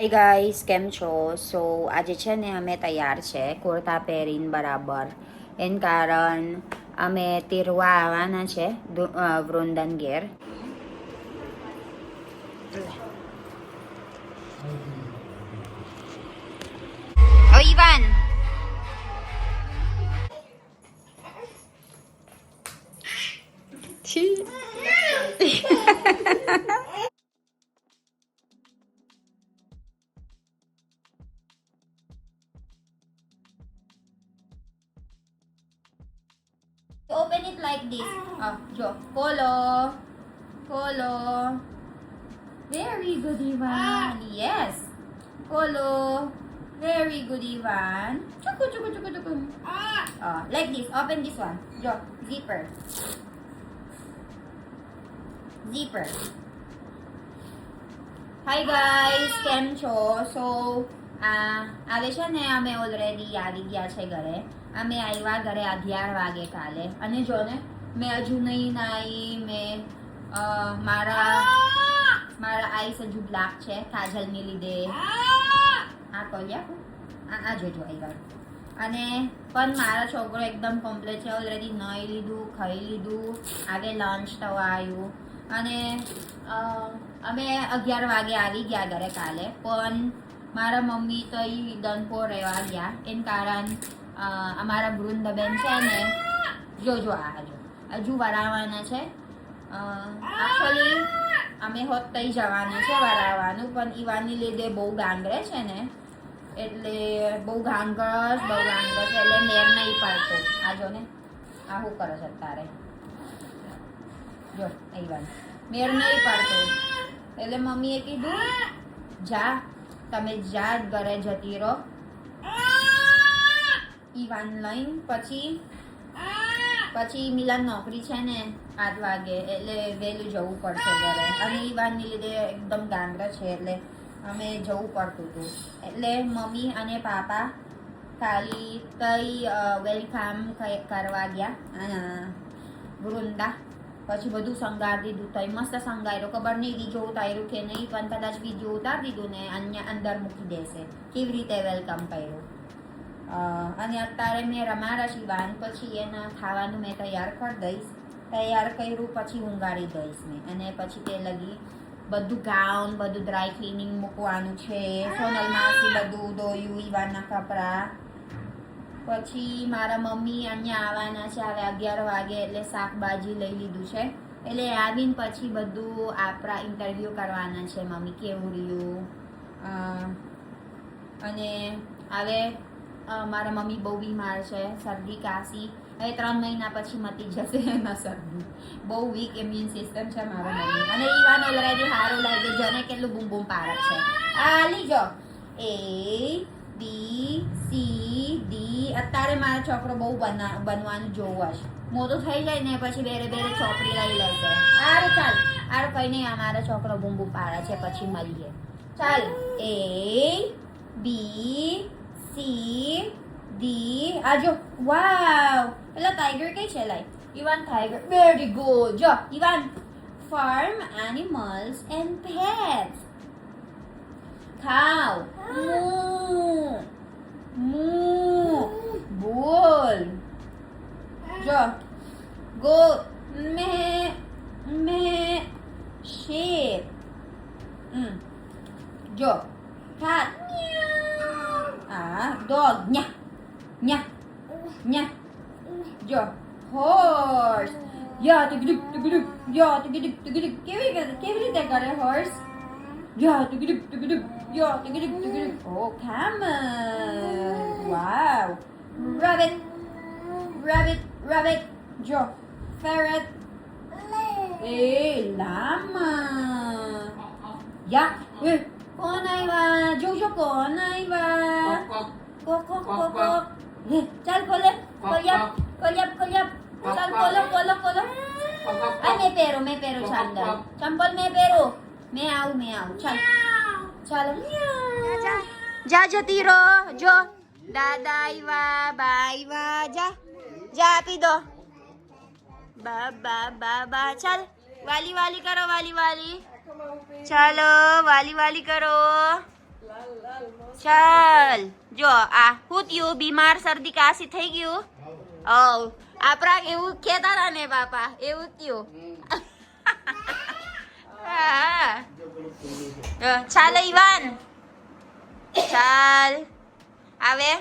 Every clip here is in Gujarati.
હાય ગાઈસ, કેમ છો? સો આજે છે ને અમે તૈયાર છે કુર્તા પહેરીને બરાબર. એન કારણ અમે તિરવા આવવાના છે વૃંદન ઘેર. ઓ ઈવાન, open it like this. Jo, follow. Very good, Ivan. Yes. Follow. Very good, Ivan. Chuku. Like this. Open this one. Jo, zipper. Hi guys, કેમ છો? સો આવે છે ને અમે ઓલરેડી આવી ગયા છે ઘરે. અમે આવ્યા ઘરે 11 વાગે કાલે. અને જો ને મેં હજુ નહીં નાઈ. મેં મારા આઈસ હજુ બ્લેક છે કાજલની લીધે. આ કોલ્યા આ જોજો આવ્યા. અને પણ મારો છોકરો એકદમ કમ્પ્લીટ છે. ઓલરેડી નાઈ લીધું, ખાઈ લીધું, આગે લંચ થવા આવ્યું. અને અમે 11 વાગે આવી ગયા ઘરે કાલે. પણ મારા મમ્મી તો દનપોર રહેવા ગયા. એન કારણ અમારા વૃંદબેન છે ને, જોજો હજુ વરાવવાના છે. એકચ્યુઅલી અમે હોત તઈ જવાના છે વરાવવાનું, પણ ઈવાની લીધે બહુ ગાંગરે છે ને, એટલે બહુ ગાંગરસ એટલે મેર નહીં પડતો. આ જો ને આ શું કરે છે તારે, જો ઈવાન મેર નહીં પડતો. એટલે મમ્મીએ કીધું તમે ઘરે જતી રહો ઈવાન લઈને. પછી મિલાન નોકરી છે ને 8 વાગે, એટલે વહેલું જવું પડશે ઘરે. અને ઈવાનની લીધે એકદમ ગાંગરા છે, એટલે અમે જવું પડતું હતું. એટલે મમ્મી અને પાપા ખાલી કઈ વેલકમ કરવા ગયા વૃંદા. પછી બધું સંગાર દીધું. તો મસ્ત સંગાર્યો. ખબર નહીં બીજો ઉતાર્યું કે નહીં, પણ કદાચ બીજો ઉતારી દીધું ને અહીંયા અંદર મૂકી દેશે. કેવી રીતે વેલકમ કર્યું. અને અત્યારે મેં રમારા શિવાન. પછી એના ખાવાનું મેં તૈયાર કરી દઈશ. તૈયાર કર્યું પછી ઊંઘાડી દઈશ મેં. અને પછી તે લગી બધું ગાઉન બધું ડ્રાય ક્લિનિંગ મૂકવાનું છે. સોનલ માસી બધું ધોયું, ઈવાનના કપડાં. પછી મારા મમ્મી અહીંયા આવવાના છે હવે 11 વાગે, એટલે શાકભાજી લઈ લીધું છે. એટલે આવીને પછી બધું આપણા ઇન્ટરવ્યૂ કરવાના છે મમ્મી કેવું રહ્યું. અને હવે મારા મમ્મી બહુ બીમાર છે, શરદી કાશી. હવે 3 મહિના પછી મટી જશે એના શરદી. બહુ વીક ઇમ્યુન સિસ્ટમ છે મારા મમ્મી. અને ઈવાન ઓલરેડી સારું લાગ્યું. જોને કેટલું બૂમ બૂમ પાડે છે. આ લીજો ABCD. અત્યારે મારો છોકરો બહુ બનવાનું જોવું હશે. મોટું થઈ જાય ને પછી બેરે ચોપડી લઈ લેશે. સારું ચાલ, આરું કઈ નહીં. અમારો છોકરો બૂમ બૂમ પાડે છે. પછી મળીએ. ચાલ ABCD. આજો વાવ, પેલા ટાઈગર કઈ છે લાઈ? ઈવાન ટાઈગર. Very good. જો ઈવાન ફાર્મ એનિમલ્સ એન્ડ પેટ્સ. ખાવ બોલ. જો ગો મે શેપ. જો cat. Dog. Nya. Jo horse. Tigiduk. કેવી રીતે કરે horse? Tigiduk. Oh, camel. Wow. Rabbit. Jo ferret. Llama. કોણ આવ્યા? જોજો કોણ આવ્યા? કોક. ચાલ ખોલે. કોલિયાપ. ચાલ ખોલો. આ મેં પહેરો ચાંદર. ચંપલ મેં પહેરો. મેં આવું. ચાલો જા જતી રહો. જો દાદા આવ્યા, બા આવ્યા. જા આપી દો. બા. ચાલ વાલી કરો. ચાલો વાલી કરો. ચાલ જો આ હું થયું બીમાર શરદી કાશી થઈ ગયું આપણા એવું કહેતા હતા ને બાપા એવું થયું ચાલ ઈવાન ચાલ આવે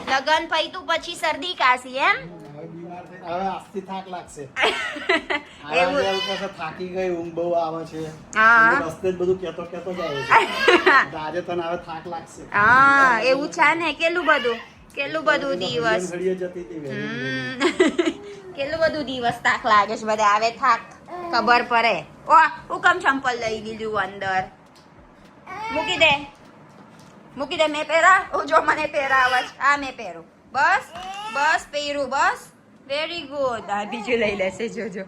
લગન પૈતું પછી શરદી કાશી એમ હવે આજથી થાક લાગશે થાકી ગઈ ઊંઘ બહુ આવે છે રસ્તે જ બધું કેતો જાય છે આજે તને હવે થાક લાગશે એવું છે ને કેટલું બધું દિવસ કેટલું બધું દિવસ થાક લાગે છે બધા આવે થાક ખબર પડે ઓ હું કમ ચંપલ લઈ લીધું અંદર મૂકી દે મેં પહેરા જો મને પહેરાવે છે આ મેં પહેરું બસ પહેરું બસ વેરી ગુડ આ બીજું લઈ લેશે જોજો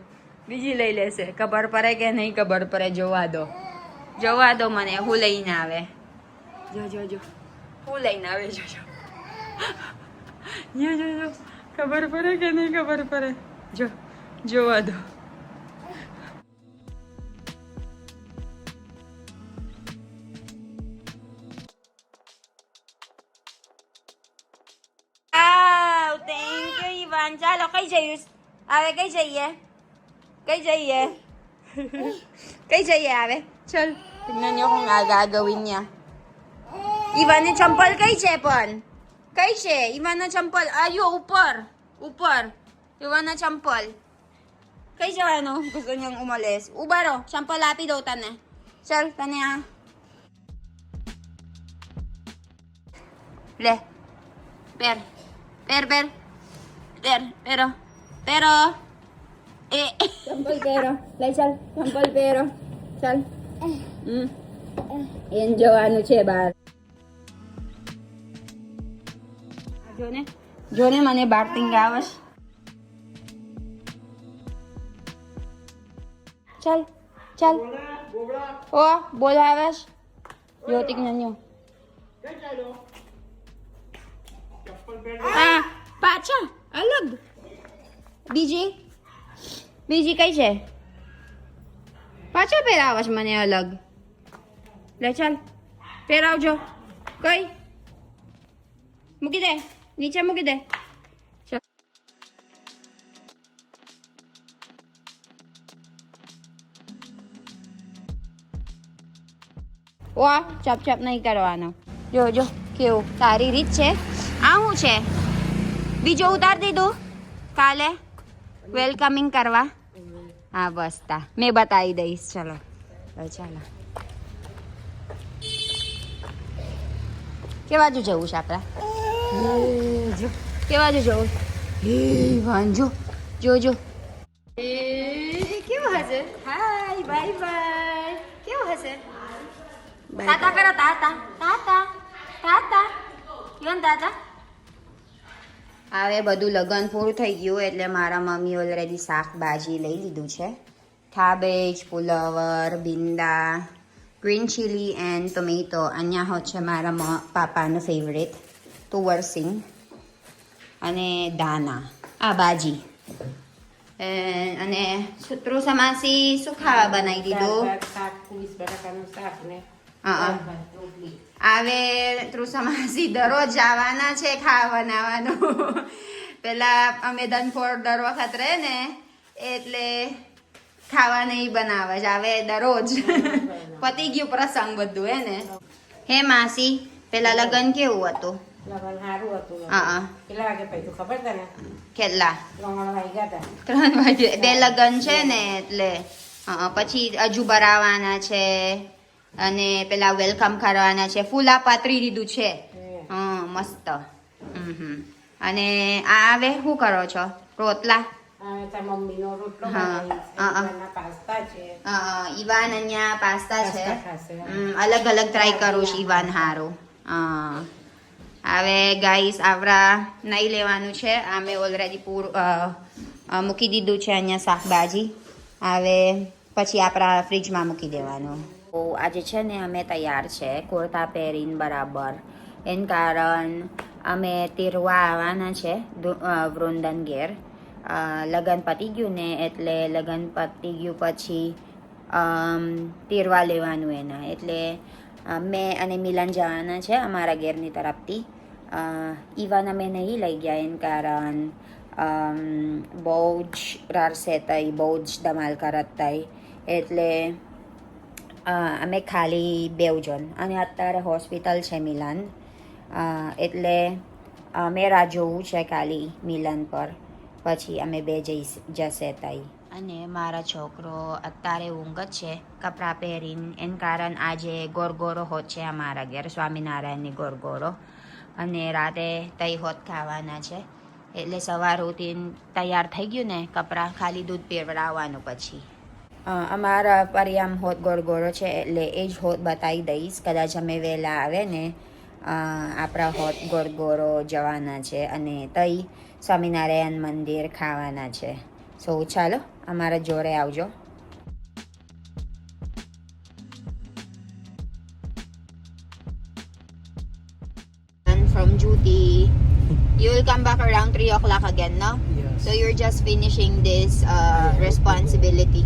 બીજી લઈ લેશે ખબર પડે કે નહીં ખબર પડે જોવા દો મને હું લઈને આવે જો હું લઈને આવે જો ખબર પડે કે નહીં ખબર પડે જોવા દો ચાલો કઈ જઈશ આવે કઈ જઈએ આવે ચલ ઈવાને ચંપલ કઈ છે પણ કઈ છે ઈવાના ચંપલ આયો ઉપર ઈવાના ચંપલ કઈ જવાનું ગુસુન્યંગ ઉમલેસ ઉભા રહો ચંપલ આપી દઉં તને ચલ તને આ લે પહેરો એ ચંપલ પહેરો લઈ ચાલ ચંપલ પહેરો ચાલ એમ જવાનું છે બહાર જોને મને બાર્ટિંગ આવશ ચાલ ઓ બોલાવશ જ્યોતિક નન્યો હા પાછા અલગ બીજી કઈ છે પાછા પહેરાવશ મને અલગ લે ચાલ પહેરાવજો કઈ મૂકી દે નીચે મૂકી દે વાહ ચપ નહીં કરવાનો જો કેવું તારી રીત છે આ શું છે બીજો ઉતાર દીધું કાલે વેલકમિંગ કરવા હા બસ મેં બતાવી દઈશ ચાલો કે બાજુ જવું છે આપણા કે બાજુ જવું વાંજો જોજો કેવું હશે હાય બાય કેવું હશે તાતા કરો તાતા કેમ તાતા હવે બધું લગન પૂરું થઈ ગયું એટલે મારા મમ્મી ઓલરેડી શાકભાજી લઈ લીધું છે cabbage, ફુલાવર ભીંડા ગ્રીન ચીલી એન્ડ ટોમેટો અહીંયા છે મારા પાપાનું ફેવરેટ તુવરસિંગ અને દાના આ ભાજી અને સૂત્રો સમાસી શું ખાવા બનાવી દીધું આવે ત્રુસમાસી દરરોજ જવાના છે ખાવા બનાવવાનું પેલા અમે ધનફોડ દર વખત રહે ને એટલે ખાવા નહીં બનાવે જ આવે દરરોજ પતી ગયું પ્રસંગ બધું હે માસી પેલા લગન કેવું હતું કેટલા 3 વાગે બે લગન છે ને એટલે પછી હજુ ભરાવાના છે અને પેલા વેલકમ કરવાના છે ફૂલા પાતરી દીધું છે મસ્ત અને આ આવે શું કરો છો રોટલા ઈવાન અહીંયા પાસ્તા છે અલગ અલગ ટ્રાય કરું છું ઈવાન હારું હવે ગાઈસ આવરા નહીં લેવાનું છે અમે ઓલરેડી મૂકી દીધું છે અહીંયા શાકભાજી હવે પછી આપણા ફ્રીજમાં મૂકી દેવાનું આજે છે ને અમે તૈયાર છે કુર્તા પહેરીને બરાબર એન કારણ અમે તીરવા આવવાના છે વૃંદન ઘેર લગન પતી ગયું ને એટલે લગન પતી ગયું પછી તીરવા લેવાનું એના એટલે મેં અને મિલન જવાના છે અમારા ઘેરની તરફથી. ઈવાન અમે નહીં લઈ ગયા એન કારણ બહુ જ રડશે તઈ, બહુ જ ધમાલ કરત તઈ, એટલે અમે ખાલી બેવ જણ. અને અત્યારે હોસ્પિટલ છે મિલન, એટલે અમે રાહ જોવું છે ખાલી મિલન પર, પછી અમે બે જશે તઈ. અને મારા છોકરો અત્યારે ઊંઘ જ છે કપડાં પહેરીને, એન કારણ આજે ગોરગોરો હોત છે અમારા ઘેર, સ્વામિનારાયણની ગોરગોરો, અને રાતે તઈ હોત ખાવાના છે. એટલે સવાર ઉઠીને તૈયાર થઈ ગયું ને કપડાં, ખાલી દૂધ પીવડાવવાનું પછી. અમારા પરિયામ હોત ગોરગોરો છે એટલે એ જ હોત બતાવી દઈશ. કદાચ અમે વહેલા આવે ને આપણા હોત ગોરગોરો જવાના છે અને તઈ સ્વામિનારાયણ મંદિર ખાવાના છે. સો ચાલો અમારા જોડે આવજો. And from Juti, you will come back around 3 o'clock again, no? Yes. So you're just finishing this responsibility.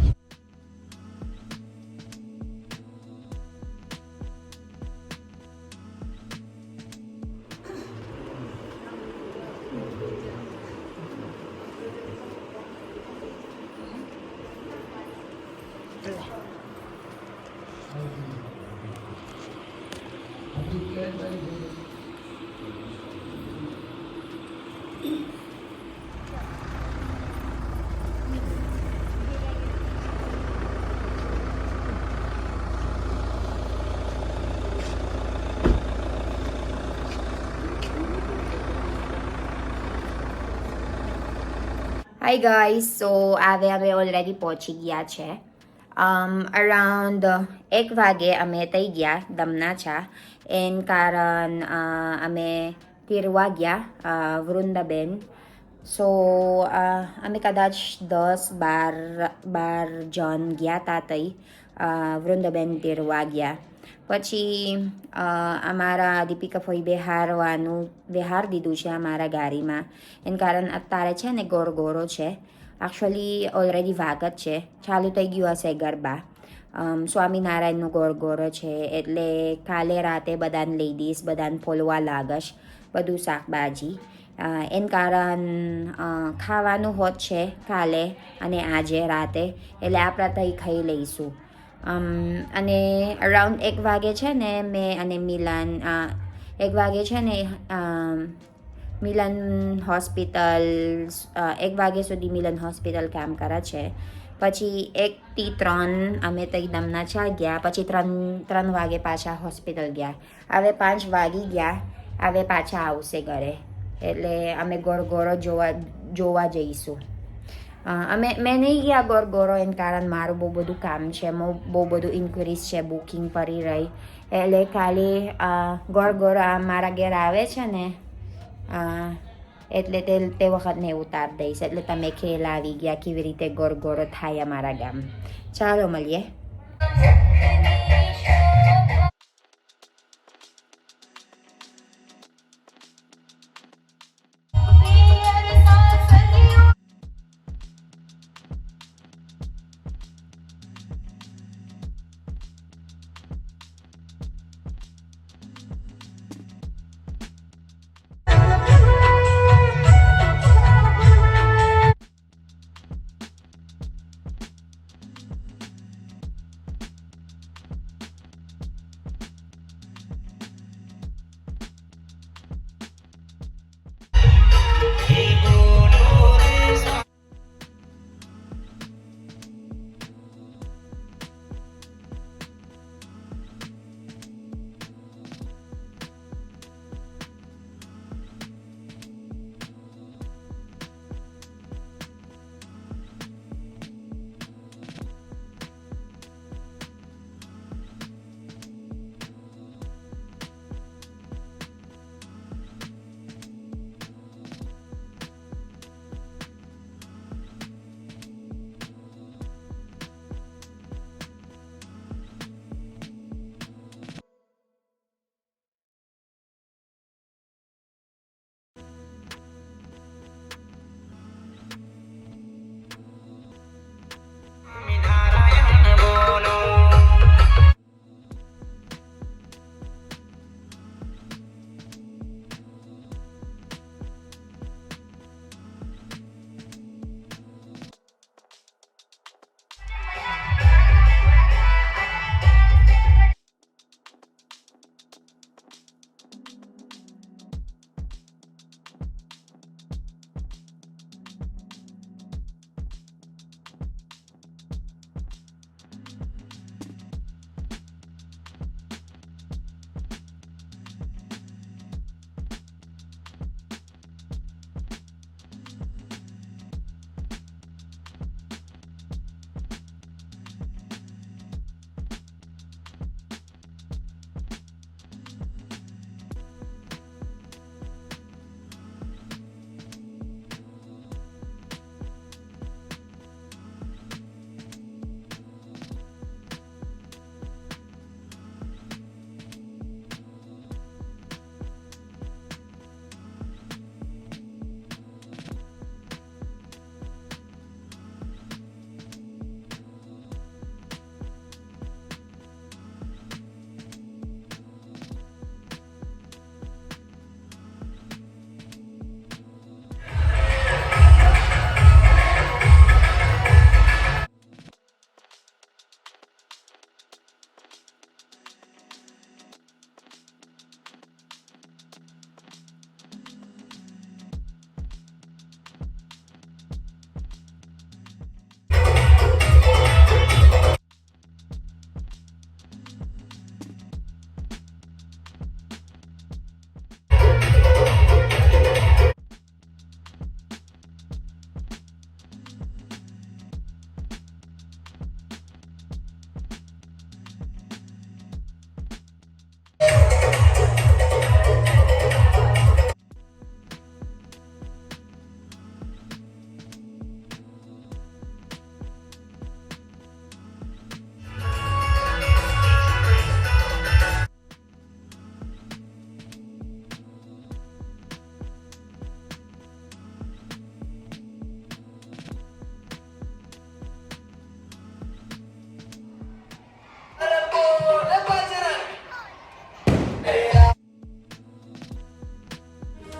Hi guys, so હવે અમે ઓલરેડી પહોંચી ગયા છે. અરાઉન્ડ 1 વાગે અમે થઈ ગયા દમનાચા, એન કારણ અમે તીરવા ગયા વૃંદાબેન. સો અમે કદાચ 10-12 જણ ગયા હતા તઈ વૃંદાબેન તીરવા ગયા. પછી અમારા દીપિકા ફોઈ બિહાર દીધું છે અમારા ગાડીમાં, એન કારણ અત્યારે છે ને ગોરગોરો છે. એકચ્યુઅલી ઓલરેડી વાગત છે, ચાલુ થઈ ગયું હશે ગરબા. સ્વામિનારાયણનું ગોરગોરો છે એટલે કાલે રાતે બધાને લેડીઝ બધાને ફોલવા લાગશ બધું શાકભાજી, એન કારણ ખાવાનું હોત છે કાલે અને આજે રાતે, એટલે આપણે તઈ ખાઈ લઈશું. અને અરાઉન્ડ 1 વાગે છે ને મેં અને મિલન 1 વાગે છે ને મિલન હોસ્પિટલ 1 વાગે સુધી મિલન હોસ્પિટલ કામ કરે છે. પછી 1 થી 3 અમે તઈ દમનાચા ગયા, પછી 3 વાગે પાછા હોસ્પિટલ ગયા. હવે 5 વાગી ગયા, હવે પાછા આવશે ઘરે, એટલે અમે ગોરગોરો જોવા જઈશું. મેં નહીં ગયા ગોરગોરો એન કારણ મારું બહુ બધું કામ છે, બહુ બધું ઇન્ક્વાયરીઝ છે, બુકિંગ પડી રહી, એટલે ખાલી ગોરગોરો મારા ઘેર આવે છે ને એટલે તે વખતને ઉતાર દઈશ. એટલે તમે ખ્યાલ આવી ગયા કેવી રીતે ગોરગોરો થાય અમારા ગામ. ચાલો મળીએ.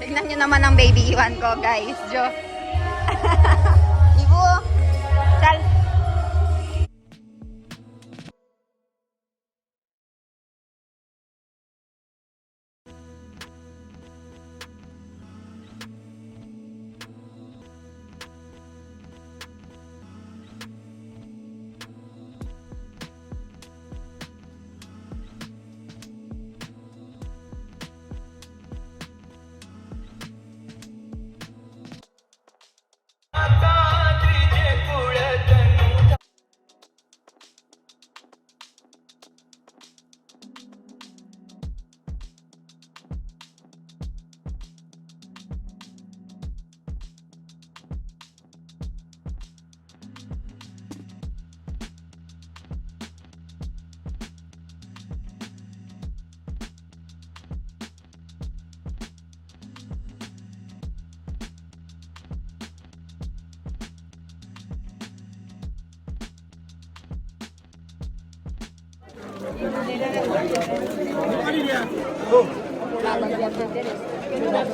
Tignan nyo naman ang baby iwan ko, guys. Jo. Ibu. Sal.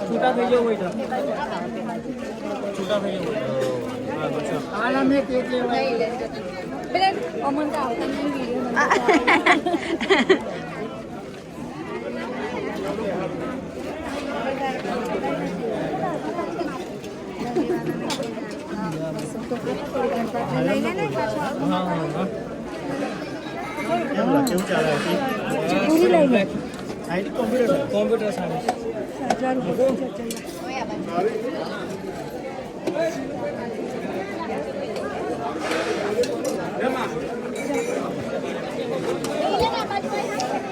છૂટા થઈ જવું હોય તો છૂટા થઈ જવું આના મેં કેક કેવું ચાલે કોમ્પ્યુટર સામે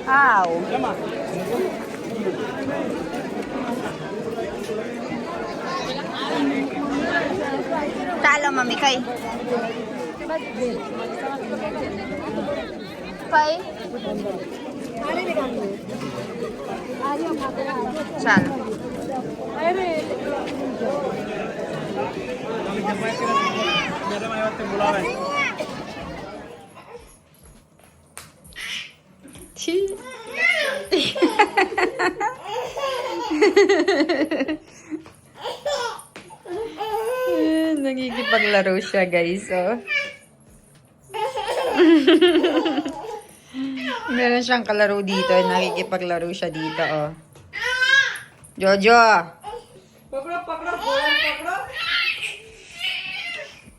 Ow. Talo, mami, kay. Kay? Sal. બોલાવે Nagigipaglaro siya, guys, oh. Meron siyang kalaro dito. Nakikipaglaro siya dito, oh. Jojo! પકડો પકડો ગોળા પકડો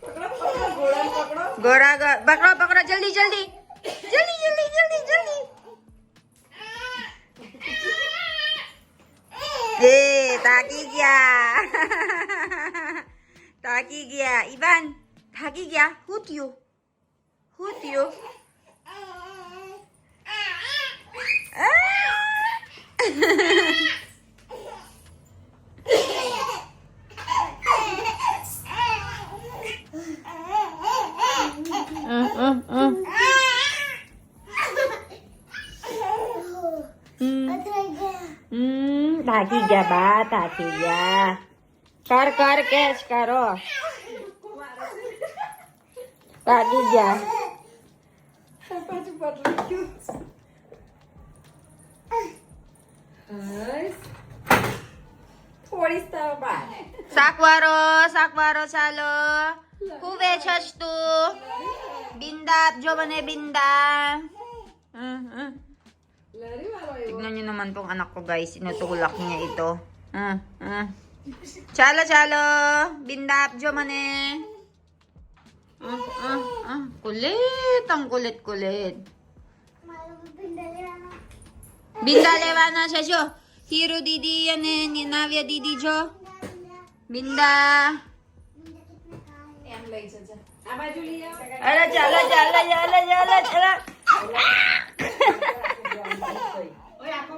પકડો પકડો ગોળા પકડો Gora, bakro, bakro, jaldi, jaldi! Jaldi, jaldi, jaldi, jaldi! ताकी गया ताकी गया इवान ताकी गया हुतियो ताकी गया बा ताकी गया कर कर कैच करो ताकी गया साकवारो चालो खूबे छछ तू बिंदा जो बने बिंदा tignan nyo naman tong anak ko, guys. Inutulak niya ito. Chalo, chalo. Bindap, jo mane. Kulit. Ang kulit-kulit. Binda lewana siya, jo. Hiro didi yan eh. Ninavya didi, jo. Binda. Ala, chala, chala, chala, chala, chala. Oy, ako